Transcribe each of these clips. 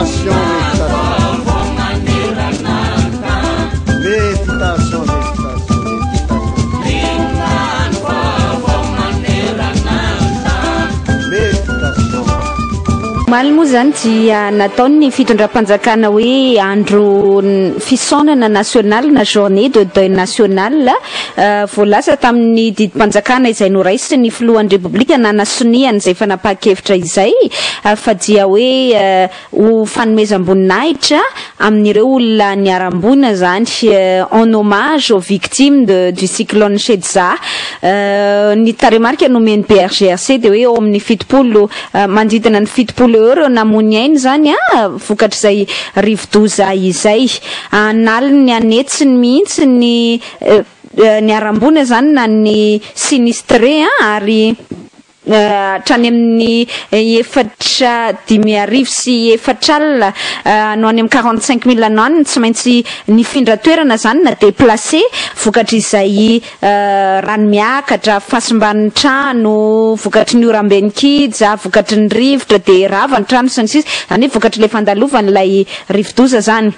méditation Maly moa zany dia nataony fitondram-panjakana hoe andro fisaonana national na journée de deuil national voalaza tamin'ny didim-panjakana izay noraisy ny filohan'ny repoblika nanasoniany izay fanapahakevitra izay fa dia hoe ho fanomezam-boninahitra amin'ireo olona niara-mbona zany en hommage aux victimes du cyclone Shedza ny taremarika nomeny BRGRC dia hoe eo amin'ny fitopolo manodidina ny fitopolo eo namony ainy zany vokatra izay rivodoza izay analiny anetsiny mihitsy ny arambona zany na ny sinistre ary trany amin'ny 4,500 no any amin'ny 45,000 anany tsy maintsy nifindra toerana zany na déplacé vokatra izay rano miakatra fasimban'ny trano vokatry ny orambenikija vokatry ny rivotra de rava ny trano sy ny sisa zany vokatry le fandalovanyilay rivodoza zany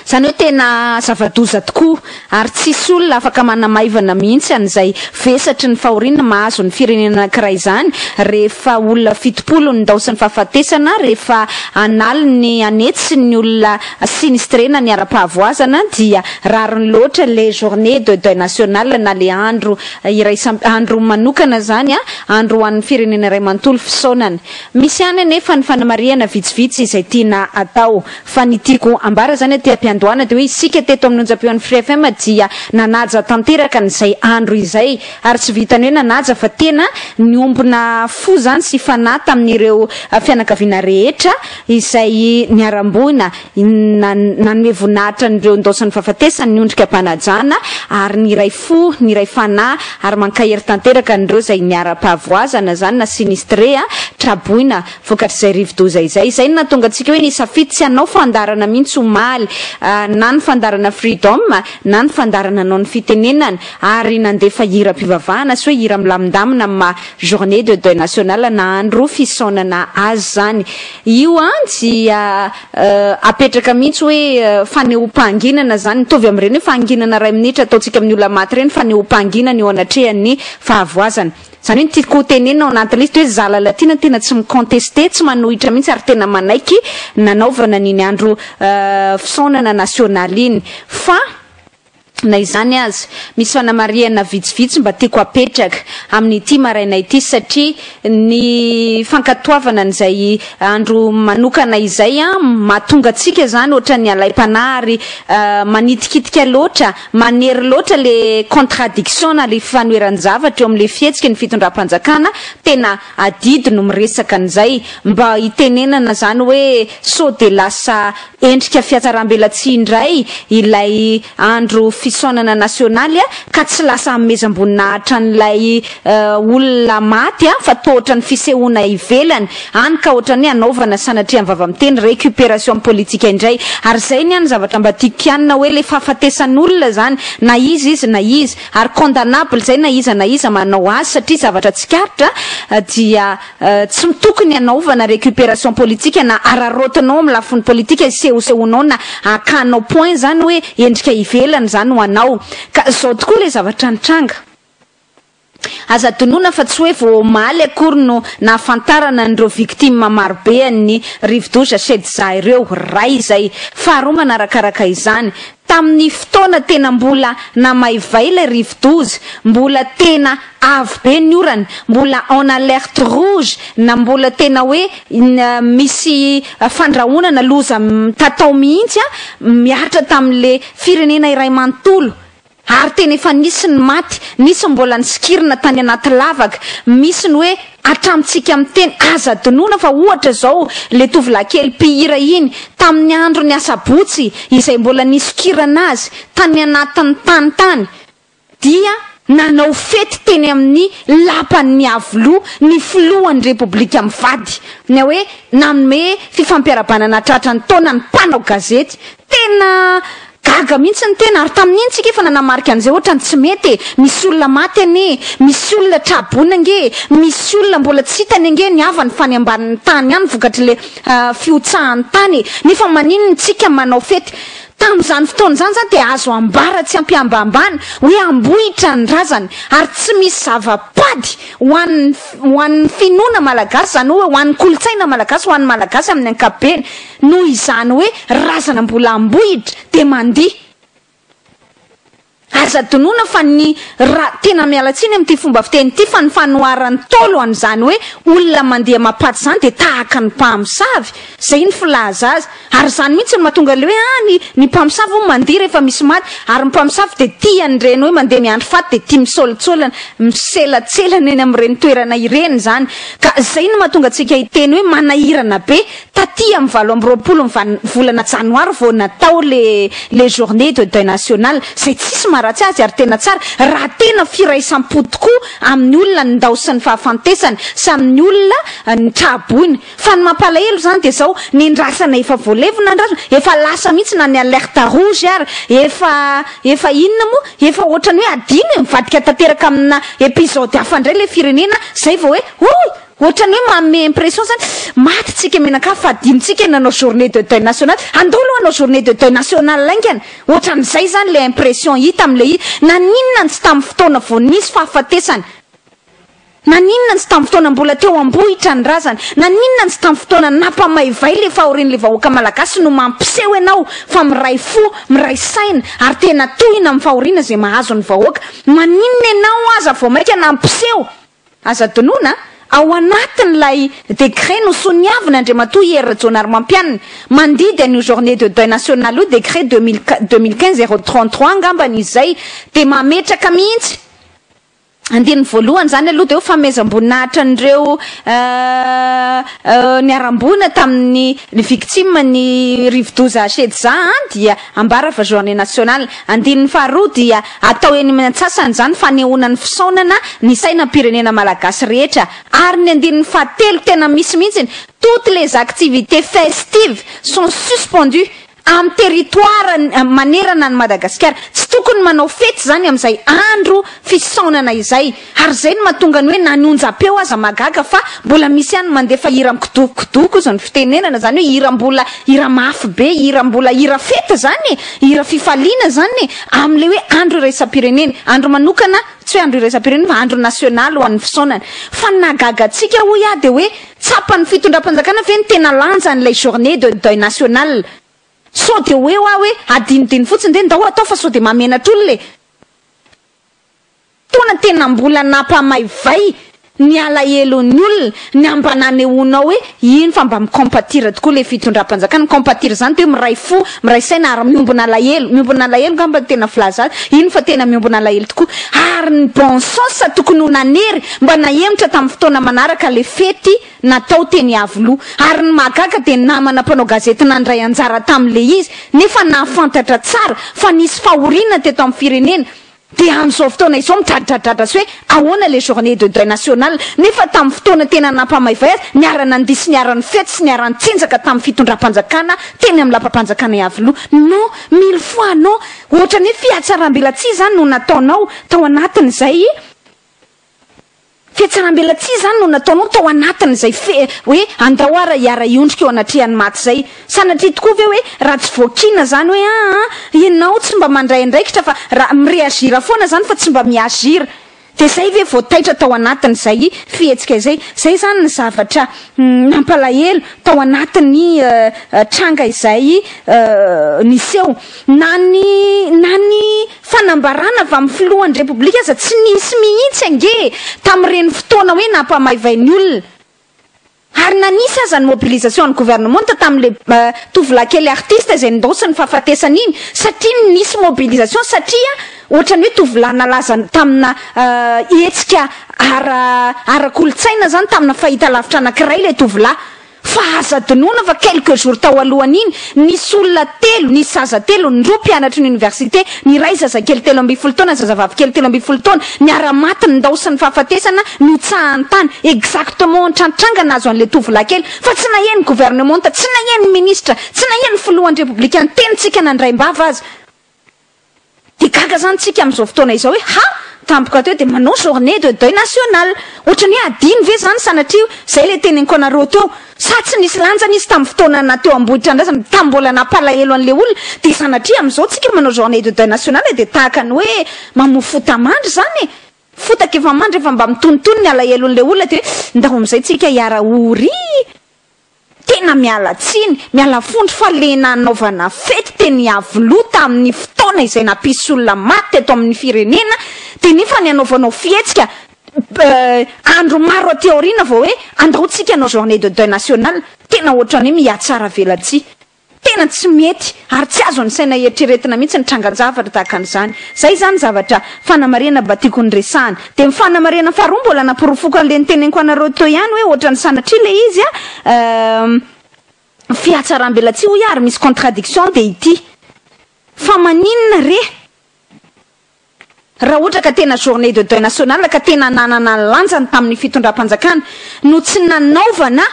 zany hoe tena zava-doza tokoa ary tsisy olona afaka manamaivana mihitsy an'izay vesatry ny fahoriana mahazo ny firenena anankiray zany rehefa olona fitopolo ny ndao sy ny fahafatesana rehefa analy ny anetsy ny olona sinistrena ny ara-pahavoazana dia rariny loatra le journée de deuil national na le andro iray andro manokana zany andro ho an'ny firenena iray manontolo fisaonana misy any anefa ny fanamariana vitsivitsy izay tiana atao fa ny tiako ambara zany ampiandohana de hoe isika teto amin'ny onjam-peon'ny Free FM dia nanaja tanteraka n'izay andro izay ary tsy vitany hoe nanaja fa tena niombona fo zany sy fanahy tamin'ireo fianakaviana rehetra izay niarambona nanome voninahitra n'ireo ndao-sy ny fahafatesany ny ondrika ampanajana ary ny iray fo ny iray fanahy ary mankahery tanteraka n'ireo izay niara-pahavoazana zany na sinistre traboina vokatra izay rivodoza izay izay no natonga antsika hoe nisafidy tsy hanao fandarana mihitsy omaly na ny fandarana freedom na ny fandarana nao ny fitenenana ary nandefa hira mpivavahana sy hoe hira milamindamina ma journée de deuil national na andro fisaonana azy zany io dia apetraka mihitsy hoe fanehoam-pahanginana zany mitovy amin'ireny hoe fahanginana ray minitra ataontsika amin'ny olona maty reny fanehoam-pahanginana eo anatrehan'ny fahavoazana zany hoe tiako tenena ao anatin'ilay hoe zalalatina tena tsy mikonteste tsy manohitra mihitsy ary tena manaiky nanaovana niny andro fisaonana nasionaly iny fa na izany azy misy fanamariana vitsivitsy mba tiako apetraka amin'ity maraina ity satria ny fankatoavana n'izay andro manokana izay mahatonga atsika zany ohatra ny alaim-panary manitikitika loatra manery loatra le contradiction na le fifanoeran-javatra eo amin'le fihetsika ny fitondram-panjakana tena adidy no miresaka an'izay mba hitenenana zany hoe so de lasa endrika fiatsaram-belatsy indray ilay andro fisaonana nasionaly ka tsy lasa amezam-boninahitra an'ilay olona maty fa tohatra ny fisehoana ivelany any ka ohatra ny anaovana sanatria ny vava-miteny récupération politique indray ary zay ny any zavatra mba tiako ianina hoe le fahafatesan'olona zany na izy na izy ary condamnable zay na iza manao azy satria zavatra tsikaritra dia tsy mitokony anaovana récupération politique na ararotinao amin'ny lafiny politique sehosehonao na akanao point zany hoe endrika ivelany zany ho anao ka zao tokoa le zavatra nitranga aza donona fa tsy hoe vao maly akory no nahafantarana n'ireo victime marobe amin'ny rivodoza Shedza ireo ray izay faharoa manarakaraka izany tamin'ny fotoana tena mbola namaivay ilay rivodoza mbola tena avo be ny orana mbola en alerte rouge na mbola tena hoe misy fandrahonana loza tatao mihitsy miaritra tamin'le firenena iray manontolo ary tena efa nisy ny maty nisy mbola nisikirina tany anaty lavaka misy ny hoe atramitsika amin'ny teny aza donona fa ohatra zao le tovolahy pihira iny tamin'ny andro ny asabotsy izay mbola nisikirana azy tany anatin'ny tany dia nanao fety teny amin'ny lapan'ny avoloa ny filohan'ny repoblika mivady na hoe nanome fifampiarabanana tratrany taona ny mpanao gazety tena gaga mihitsy ny tena ary tamin'iny tsika efa nanamarika an'izay ohatrany tsy mety misy olona maty ane misy olona trabona nge misy olona mbola tsy hitany nge ny avany fany ambanin'ny tany ihany vokatry le fiotsahan'ny tany nefa maninony tsika manao fety tamin'izany fotoana zany zany dia azo ambara tsy ampiambambana hoe ambohitra ny razany ary tsy misy zavapady ho an'ny finoana malagasy zany hoe ho an'ny kolotsaina malagasy ho an'ny malagasy amin'ny ankapobeny noho izany hoe razana mbola ambohitra dia mandiha aza tonoana fa ny tena mialatsiny amin'ity fomba fiteny ity fa ny fanoharan'ny tolo an'izany hoe olona mandeha mapaty zany dia tahaka ny mpamosavy zay ny filaza azy ary zany mihitsy ny mahatonga le hoe ny mpamosavy ho mandiha rehefa misy maty ary ny mpamosavy dia tiany reny hoe mandeha miandro faty dia tia misolotsolana miselatselana eny amin'ireny toerana ireny zany ka zay ny mahatonga antsika hiteny hoe manahirana be taty amin'ny 20 volana janoary vao natao le journée de deuil national zay tsisy ratsy azy ary tena tsara raha tena firaisam-po tokoa amin'ny olona ny ndao sy ny fahafantesany sy amin'ny olona ny traboiny fa ny mampalahelo zany dia zao ny ndrasana efa voalevina ndrasana efa lasa mihitsy na ny alerte rouge ary efa inona moa efa ohatrany hoe adiny mivadika tanteraka amina episode hafa indray le firenena zay vao hoe ohatrany hoe manome impression zany maty tsika menaka fa adinitsika nanao journée de deuil national andolo anao journée de deuil national laingana ohatran'izay zany le impression hita amin'le naninona ny tsy tamin'ny fotoana vao nisy fahafatesany naninona ny tsy tamin'ny fotoana mbola teo ambohitra ny razana naninona ny tsy tamin'ny fotoana nampamaivay le fahorian'le vahoaka malagasy no mampiseho ianao fa miray fo miray saina ary tena tohina amin'ny fahoriana zay mahazo ny vahoaka maninona ianao aza vao maika nampiseho aza tonoana ao anatin'ilay décret nosoniavina Andriamatoa Hier Jonary Mampianina mandidy an'io journée de deuil national io décret 2015-033 angambany izay dia mametraka mihitsy andiny voalohany zany aloha dia ho famezam-boninahitra an'ireo niarambona tamin'ny victime ny rivodoza Shedza dia ambara fa journée nationale andin'ny faharoa dia atao eny amin'ny antsasany zany fanehoana ny fisaonana ny sainam-pirenena malagasy rehetra ary ny andin'ny fahatelo tena misy mihitsy toutes les activités festives sont suspendues amin'ny territoire manerana ny Madagasikara tsy tokony manao fety zany amin'izay andro fisaonana izay ary zay ny mahatonga ny hoe nanonja-peo aza magaga fa mbola misy ihany mandefa hira mikidokodoko izy ny fitenenana zany hoe hira mbola hira mafy be hira mbola hira fety zany hira fifaliana zany amin'le hoe andro iraisam-pirenena andro manokana tsy hoe andro iraisam-pirenena fa andro nasionaly ho an'ny fisaonana fa nagagatsika ho ia dia hoe tsapan'ny fitondram-panjakana ve ny tena lanja n'ilay journée de deuil national so dia hoe adinidiny fotsiny de ndao atao fa so dia mamenatra olona le tona tena mbola nampamaivay ny alahelo ny olona ny ambananehoanao hoe ino fa mba mikompatira tokoa le fitondram-panjakana mikompatira zany dia miray fo miray saina ary miombona alahelo ngamba tena filaza ino fa tena miombona alahelo tokoa ary ny bon sens tokony ho nanery mba nahemotra tamin'ny fotoana manaraka le fety natao teny avoloha ary ny mahagaga dia namana mpanao gazety nandray anjara tamin'le izy nefa nahafantatra tsara fa nisy fahoriana teto amin'ny firenena dia amin'izao fotoana izao midradradratra sy hoe ahoana le journée de deuil national nefa tamin'ny fotoana tena nampamaivay azy niarana andihy sy niarany fety sy niarany tsinjaka tamin'ny fitondram-panjakana teny amin'ny lapam-panjakana iavoloha no 1000 fois no ohatrany hoe fiatsaram-bela tsy zany no nataonao tao anatin'izay fiatsaram-bela tsy zany no nataonao tao anatin'izay hoe andahoara hiara iondrika eo anatrihan'ny maty zay sanatria tokoa ve hoe raha tsy voakina zany hoe ianao tsy mba mandray andraikitra fa raha mireagira foana zany fa tsy mba miagira dia zay ve voataitra tao anatin'izay fihetsika izay zany ny zavatra nampalahelo tao anatin'ny tranga izay niseho na ny fanambarana avy amin'ny filohan'ny repoblika aza tsy nisy mihitsy ange tamin'ireny fotoana hoe nampamaivay ny olona ary nanisy aza ny mobilisation ny gouvernement tamin'le tovolahy artiste izay ndao sy ny fahafatesana iny satria nisy mobilisation satria ohatrany hoe tovolahy nalaza tamina hetsika ara-kolotsaina zany tamina fahita lavitra anankiray le tovolahy fa aza dinoana fa quelques jours tao alohan'iny nisy olona telo nisy zaza telo ny roa mpianatra ny université ny ray zazakely 13 taona zazavavykely 13 taona niara-maty ny ndao sy ny fahafatesana ny tsahan-tany exactement trantrangana azo an'le tovolahy kely fa tsy naheny gouvernement tsy naheny ministre tsy naheny filohan'ny républicain tenitsika nandray mbava azy de gaga zany tsika am'izao fotoana izao hoe ha tampoka teo de manao journée de deuil national ohatrany hoe adiny ve zany sanatria zay le teneniko anareo teo sa tsy nisy lanjany izy tamin'ny fotoana na teo Ambohitrandrazana tamin'ny mbola napalahelo an'le olona de sanatria am'izao tsika manao journée de deuil national de tahaka ny hoe mamofota mandry zany fotaka efa mandry efa mba mitonitony ny alahelon'le olona de ndao am'izay tsika hiara ory tena miala tsiny miala fondro fa le nanaovana fety teny avlo tamin'ny fotoana izay nampisy olona maty teto amin'ny firenena de nefa ny anaovanao fihetsika andro maro aty aoriana vao hoe andaotsika anao journée de deuil national tena ohatrany hoe miatsara velatsy tena tsy mety ary tsy azo ny saina eritreretina mihitsy ny trangan-javatra tahaka an'izany zay zany zavatra fanamarena mba tiako ny resahana de ny fanamarena faharoa mbola nampirofoko an'le niteneniko anareo teo ihany hoe ohatrany sanatria le izy fiatsaram-belatsy hoy ary misy contradiction de ity fa maninona re raha ohatra ka tena journée de deuil national ka tena nanana ny lanjany tamin'ny fitondram-panjakana no tsy nanaovana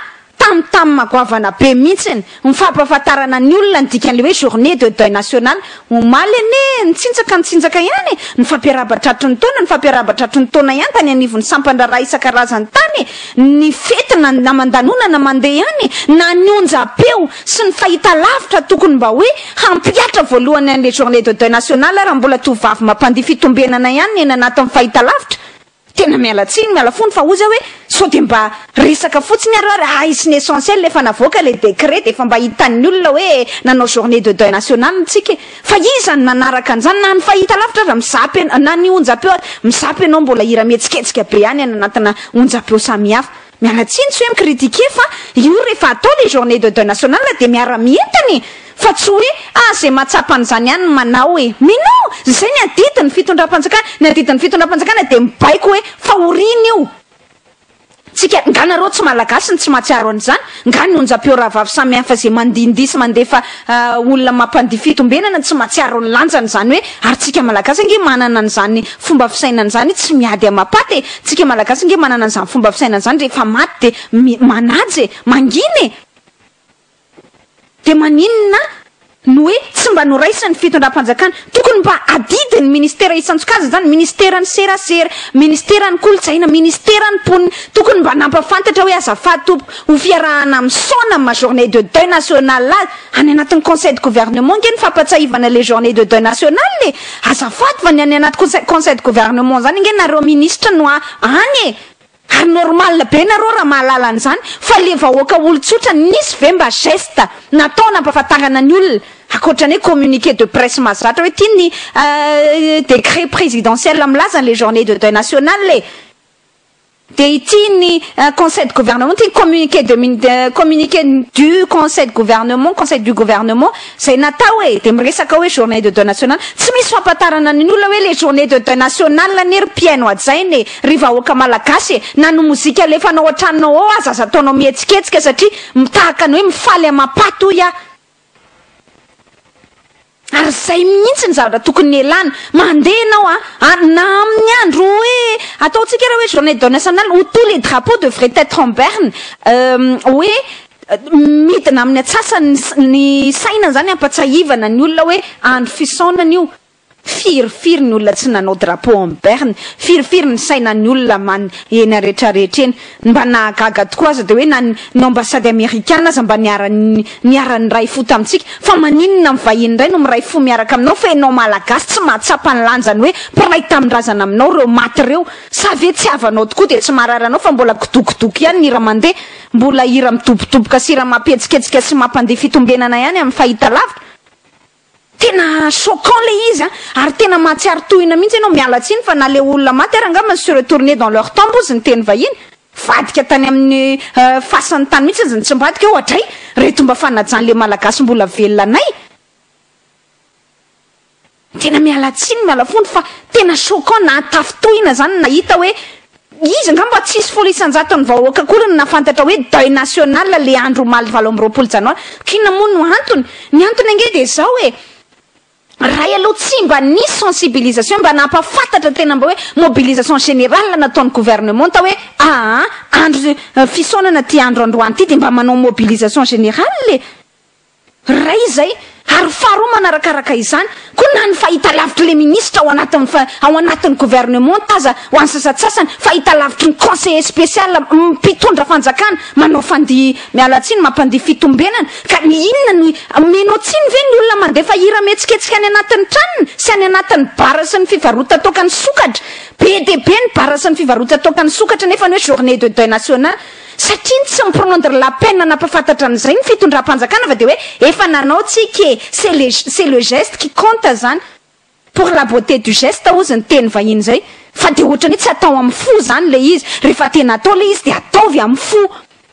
tam magoavana be mihitsiny mifampahafantarana ny olona ny dikan'le hoe journée de deuil national omaly ane nitsinjaka ihany ny fampiarabatratry ny taona ny fampiarabatratry ny taona ihany tany anivon'ny sampandraraha isan-karazany tany ny fety na mandanonana mandeha ihany na ny onjam-peo sy ny fahita lavitra tokony mba hoe hampiatra voalohany an'le journée de deuil national raha mbola tovavy mampandihy fitombenana ihany eny anatin'ny fahita lavitra tena miala tsiny miala fony fa ozy hoe so de mba resaka fotsiny ary isiny essentiel efa navoaka le décret de efa mba hitan'ny olona hoe nanao journée de deuil national ntsika fa izany nanaraka an'izany na ny fahita lavitra raha misapy na ny onjam-peo misapy ianao mbola hira mihetsiketsika be ihany anatina onjam-peo samihafa miala tsiny tsy hoe mikritike fa io rehefa atao le journée de deuil national de miara mientany fa tsy hoe zay matsapan'izany ihany manao hoe mais non zay ny adidiny fitondram-panjakana ny adidiny fitondram-panjakana de mibaiko hoe fa oriny io tsika nganareo tsy malagasy ny tsy mahatsiaro an'izany nga ny onjam-peo rahavavy samihafa zay mandindisy mandefa olona mampandihy fitombenana tsy mahatsiaro ny lanjany zany hoe ary tsika malagasy nge manana an'izany fomba fisainana zany tsy miady amapaty tsika malagasy nge manana an'izany fomba fisainana zany rehefa maty de manajy manginy de maninona no hoe tsy mba noraisany fitondram-panjakana tokony mba adidiny ministera isan-tsokajy zany ministera ny serasera ministera ny kolotsaina ministera ny ponina tokony mba nampafantatra hoe azafady tompo ho fiarahana misaona ma journée de deuil national azy any anatin'ny conseil de gouvernement nge ny fampatsahivana le journée de deuil national le azafady fa ny any anaty conseil de gouvernement zany nge nareo ministre no any ary normal be nareo raha mahalala an'izany fa le vahoaka olon-tsotra nisy ve mba geste natao nampahafantarana ny olona akoatrany hoe communiqué de presse mazatra hoe tia ny décret présidentiel milaza le journée de deuil national le de ity ny conseil de gouvernement tia communiqué du conseil de gouvernement conseil du gouvernement zay natao hoe de miresaka hoe journée de deuil national tsy misy fampatarana ny olona hoe le journée de deuil national nery piaino ajainy ry vahoaka malagasy na no mozika le fanao an-tranonao ao aza ataonao mihetsiketsika satria mitahaka ny hoe mifaly amapaty hoy ary zay mihitsy ny zavatra tokony elana mandeha anao na amin'ny andro hoe ataotsika raha hoe journée de deuil national où tous les drapeaux devraient être en berne hoe midina amin'ny atsasany saina zany ampatsahivana ny olona hoe andro fisaonana io firifiry ny olona tsy nanao drapeau en berne firifiry ny saina ny olona eny rehetrarehetra eny mba nahagaga tokoa aza de hoe na ny ambassade américane aza mba niarany ray fo tamitsika fa maninona mivahiny ray no miray fo miaraka aminao fa enao malagasy tsy mahatsapa ny lanjany hoe mpiray tamin-drazana aminao reo maty reo sa ve tsy avanao tokoa de tsy mararanao fa mbola kodokodoky ihany ny ira mandeha mbola hira mitobotoboka sy ira mampetsiketsika sy mampandeha fitombenana ihany amin'ny fahita lavitra tena choquant le izy ary tena mahatsiaro tohina mihitsy ianao miala tsiny fa na le olona maty ary angamba se retourner dans leur tombe ozy ny teny vahiny vadika tany amin'ny fasan'ny tany mihitsy izy ny tsy mbadika ohatray reto mba fanajan'le malagasy mbola velona anay tena miala tsiny miala fony fa tena choquant na tafitohina zany nahita hoe izy angamba tsisy folo isan-jato ny vahoaka kory ny nafantatra hoe deuil national le andro maly 20 janoary kina moa no antony ny antony ange de zao hoe raha aloha tsy mba nisy sensibilisation mba nampafantatra tena mba hoe mobilisation générale nataon'ny gouvernement ta hoe andro fisaonana ty andro androany ty de mba manao mobilisation générale le ray zay ary faharoa manarakaraka izany koa na ny fahita lavitry le ministra ao anatin'ny gouvernement taza ho an'ny sasatsasany fahita lavitry ny conseiller spécial mpitondra fanjakana manao fandihy mialatsiny mampandihy fitombenana ka ny inona ny menao tsiny ve ny olona mandefa hira metsiketsika any anatin'ny tranony sy any anatin'ny bara sy ny fivarotatokany sokatra be de be ny bara sy ny fivarotatokany sokatra nefa ny hoe journée de deuil national satria tsy miprendre la peine napafantatra an'izay ny fitondram-panjakana fa de hoe efa nanao tsika c'est le geste qui compte zany pour la beauté du geste ozy ny teny vahiny zay fa de ohatrany tsy atao amin'ny fo zany le izy rehefa tena atao le izy de ataovy amin'ny fo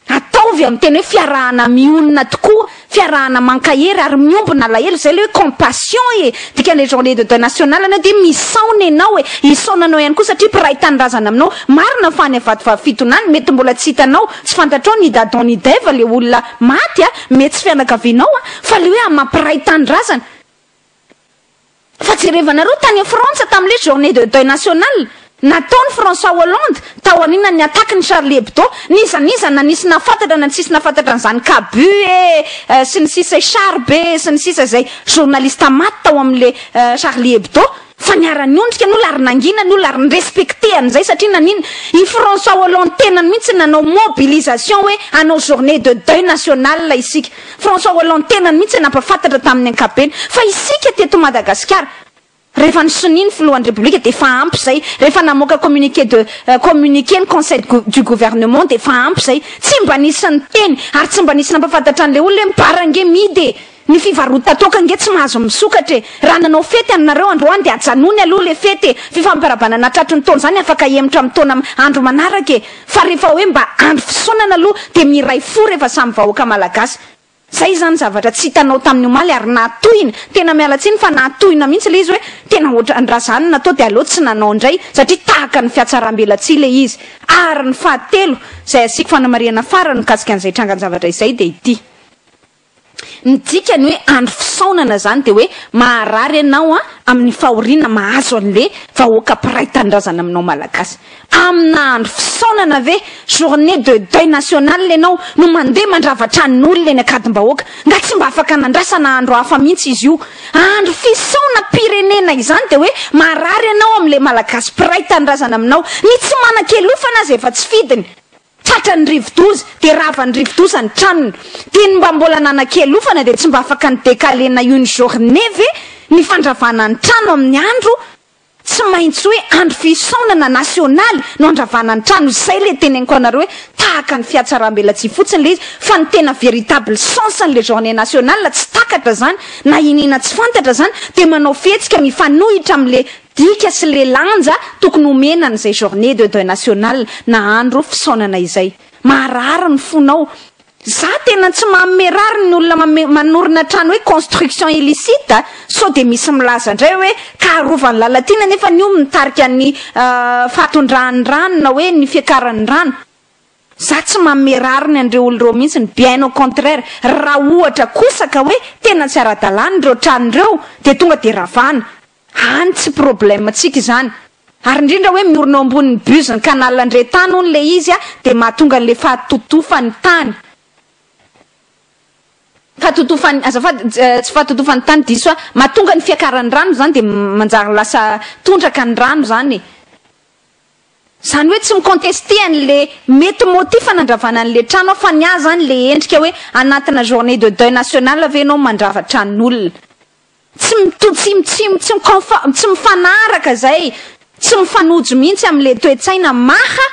ataovy amin'ny teny hoe fiarahana mionona tokoa fiarahana mankahery ary miombona lahelo zay le hoe compassion dikany journée de deuil national anao de misaona enao isaonanao ihany koa satria mpiray tanyrazana aminao marina fa any avadivafitonany mety mbola tsy hitanao tsy fantatrao ny dadon ny deva le olona maty mety tsy fianakavinao fa le hoe mampiray tanyrazana fa jerevanareo tany frantsa tam'le journée de deuil national nataony François Hollande tao anina ny attaque ny Charlie Hebdo niza na nisy nafantatra na tsisy nafantatra an'izany Cabu sy ny sisa Charbe sy ny sisa zay journaliste maty tao amin'le Charlie Hebdo fa niarany ondrika ny olo ary nangina ny olo ary nirespecté an'izay satria nanina i François Hollande tena mihitsy nanao mobilisation hoe anao journée de deuil national la isika François Hollande tena mihitsy nampafantatra tamin'ny ankapeny fa isika teto Madagasikara rehefa nisoniny filohan'ny république de fa ampy zay rehefa namoaka communiqué ny conseil du gouvernement de fa ampy zay tsy mba nisy ny teny ary tsy mba nisy nampafantatra an'le olo le mibarange midy ny fivarotatoka nge tsy mahazo misokatra raha nanao fety aminareo androany de ajanony aloha le fety fifampiarabanana tratry ny taona zany afaka emitra amin'ny taona andro manaraka fa rehefa hoe mba andro fisaonana aloha de miray fo rehefa samy vahoaka malagasy zay zany zavatra tsy hitanao tamin'ny omaly ary natohina tena mialatsiny fa natohina mihitsy le izy hoe tena ohatrandraha zany natao de aloha tsy nanao indray satria tahaka ny fiatsaram-belatsy le izy ary ny fahatelo zay asiko fanamariana farany mikasika an'izay trangan-javatra izay de ity ny dikany hoe andro fisaonana zany de hoe maharary ianao amin'ny fahoriana mahazo an'le vahoaka mpiray tanyrazana aminao malagasy amina andro fisaonana ve journée de deuil national lenao no mandeha mandravatra ny olona eny akadim-bahoaka nga tsy mba afaka nandrasana andro hafa mihitsy izy io andro fisaona pirenena izany de hoe maharary ianao amin'le malagasy mpiray tanyrazana aminao ny tsy manan-kelofana azy efa tsy fidiny tratra ny rivo-doza de rava ny rivo-doza ny tranony teny mba mbola nanan-kelofana de tsy mba afaka ny décalena une journée ve ny fandravana ny trano amin'ny andro tsy maintsy hoe andro fisaonana nasionaly no andravana ny trano zay le teneniko anareo hoe tahaka ny fiatsaram-belatsy fotsiny le izy fa ny tena véritable sens n'le journée nationale tsy takatra zany na inina tsy fantatra zany de manao fihetsika mifanohitra amin'le dika sy le lanja tokony omenany zay journée de deuil national na andro fisaonana izay maharary ny fonao za tena tsy mamerary ny olona manorina trano hoe construction illicite so de misy milaza indray hoe kaharovany lalatina nefa ny io mitarika ny fatondrahan'ny rano na hoe ny fiakaran'ny rano za tsy mamerary ny andreo oloreo mihitsy ny bien au contraire raha ohatra kosa ka hoe tena tsy ara-dalàna reo tranondreo de tonga de ravana any tsy problème tsika izany ary indrindra hoe miorina ao ambonin'ny bus ny canal andre tany ony le izy de mahatonga n'le fahatotofany tany tsy fahatotofany tany diso mahatonga ny fiakaran'ny rano zany de manjary lasa tondraka ny rano zany zany hoe tsy mikonteste an'le mety motif nandravanana an'le trano fa ny azy zany le endrika hoe anatina journée de deuil national ave anao mandrava tranon'olona tsy mifanaraka zay tsy mifanojo mihitsy amin'le toetsaina maha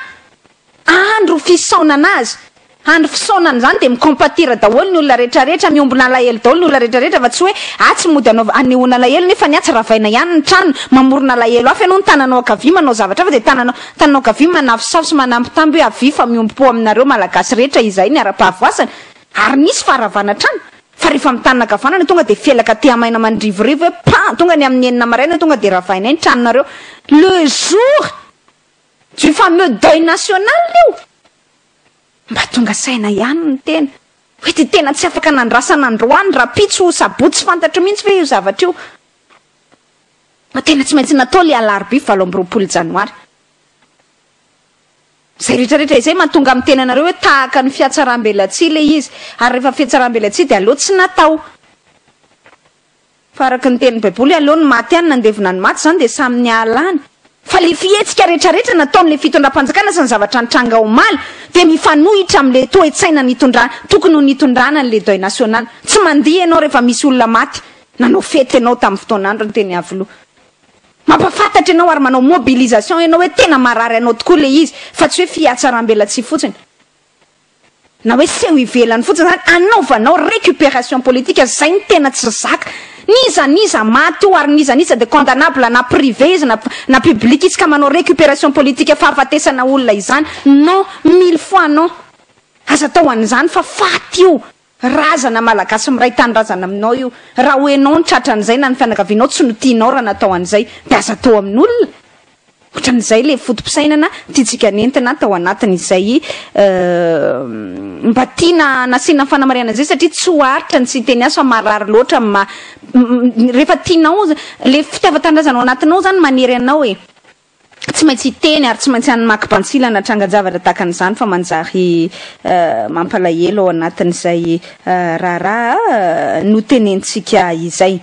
andro fisaonana azy andro fisaonana zany de mikompatira daholo ny olona rehetrarehetra miombona lahelo daholo ny olona rehetrarehetra fa tsy hoe tsy mody anehoana lahelo nefa ny atsy ravaina ihany ny trano mamorona lahelo hafa ianao ny tananao akavia manao zavatra fa de tananao akavia manafosafo sy manampytamby hoe avia fa miombo-po aminareo malagasy rehetra izay ny ara-pahavoasana ary nisy faharavana trano fa rehefa mitanina kavanana tonga de fielaka te amaina mandrivorivo hoe pa tonga ny amin'ny enina maraina tonga de ravainay ny tranonareo le jour du fameux deuil national io mba tonga saina ihany ny tena hoe ty tena tsy afaka nandrasana androany raha pitso sabotsy fantatra mihitsy ve io zavatra io tena tsy maintsy natao le alarobia 7 janoary zay rehetrarehetra izay mahatonga amin'ny tenanareo hoe tahaka ny fiatsaram-belatsy le izy ary rehefa fiatsaram-belatsy de aloha tsy natao Faraky ny tenin'ny baiboly aloha ny maty any nandevina ny maty zany de samy nialany fa le fihetsika rehetrarehetra nataon'le fitondram-panjakana sy ny zavatra nitranga omaly de mifanohitra am'le toe-tsaina tokony ho nitondrana an'le deuil national tsy mandihy ianao rehefa misy olona maty nanao fety ianao tamin'ny fotoan'andro ny teny avoloha mampafantatra ianao ary manao mobilisation ianao hoe tena marary anao tokoa le izy fa tsy hoe fiatsaram-belatsy fotsiny na hoe seho ivelany fotsiny zany anaovanao récupération politique zay ny tena tsy zaka niza maty io ary niza de condamnable na privé izy na public izy ka manao récupération politique fahafatesana olona izany non 1000 fois non aza tao an'izany fa faty io razana malagasy miray tany razana aminao io raha hoenao ny tratran'izay na ny fianakavianao tsy no tianao raha natao an'izay de aza tao amin'olona ohatran'izay le fotom-pisainana tiatsika nentina tao anatiny izay mba tiana nasiana fanamariana zay satria tsy hoaritra ny tsy teny azy fa marary loatra rehefa tianao le fitiavan-tanindrazana ao anatinao zany manery anao tsy maintsy teny ary tsy maintsy anymakim-pantsila tranga-javatra tahaka an'izany fa manjary mampalahelo ao anatin'izay raharaha no tenentsika izay